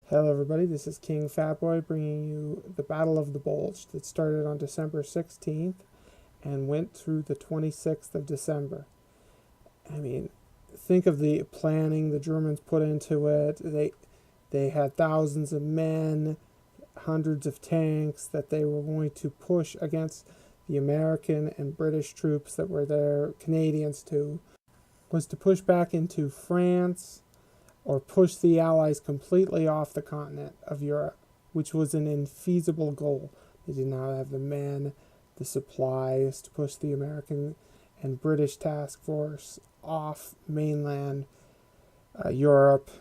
Hello everybody, this is King Fatboy bringing you the Battle of the Bulge that started on December 16th and went through the 26th of December. I mean, think of the planning the Germans put into it. They had thousands of men, hundreds of tanks that they were going to push against the American and British troops that were there, Canadians too, was to push back into France or push the Allies completely off the continent of Europe, which was an infeasible goal. They did not have the men, the supplies to push the American and British task force off mainland Europe.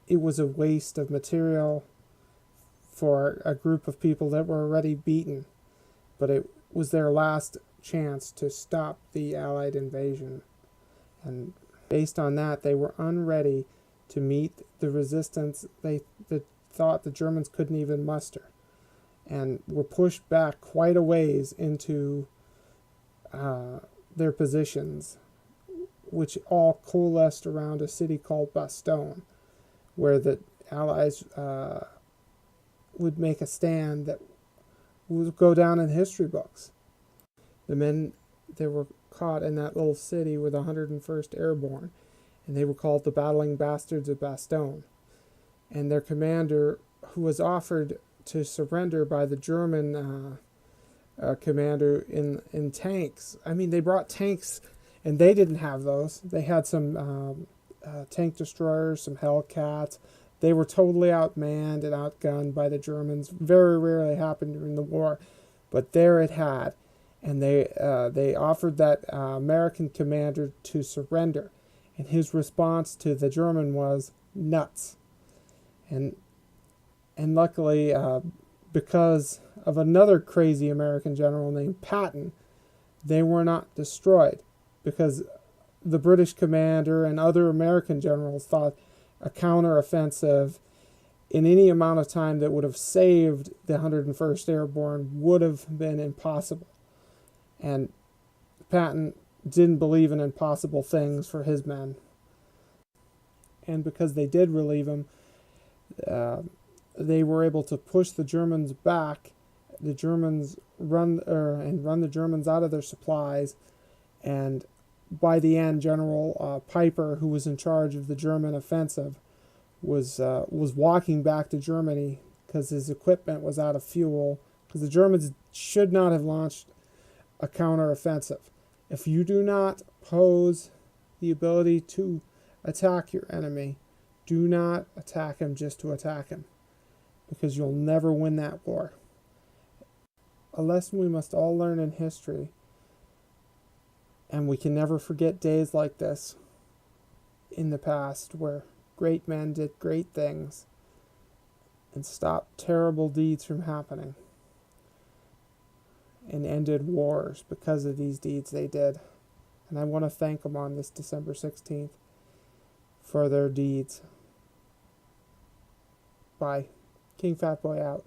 It was a waste of material for a group of people that were already beaten, but it was their last chance to stop the Allied invasion. And based on that, they were unready to meet the resistance they thought the Germans couldn't even muster, and were pushed back quite a ways into their positions, which all coalesced around a city called Bastogne, where the Allies would make a stand that would go down in history books. The men that were caught in that little city were the 101st Airborne, and they were called the Battling Bastards of Bastogne. And their commander, who was offered to surrender by the German commander in tanks. I mean, they brought tanks, and they didn't have those. They had some tank destroyers, some Hellcats. They were totally outmanned and outgunned by the Germans. Very rarely happened during the war, but there it had. And they offered that American commander to surrender. And his response to the German was nuts. And luckily, because of another crazy American general named Patton, they were not destroyed, because the British commander and other American generals thought a counteroffensive in any amount of time that would have saved the 101st Airborne would have been impossible. And Patton didn't believe in impossible things for his men. And because they did relieve him, they were able to push the Germans back. The Germans run the Germans out of their supplies. And by the end, General Piper, who was in charge of the German offensive, was walking back to Germany because his equipment was out of fuel. Because the Germans should not have launched a counteroffensive. If you do not pose the ability to attack your enemy, do not attack him just to attack him, because you'll never win that war. A lesson we must all learn in history, and we can never forget days like this in the past where great men did great things and stopped terrible deeds from happening, and ended wars because of these deeds they did. And I want to thank them on this December 16th for their deeds. Bye. King Fatboy out.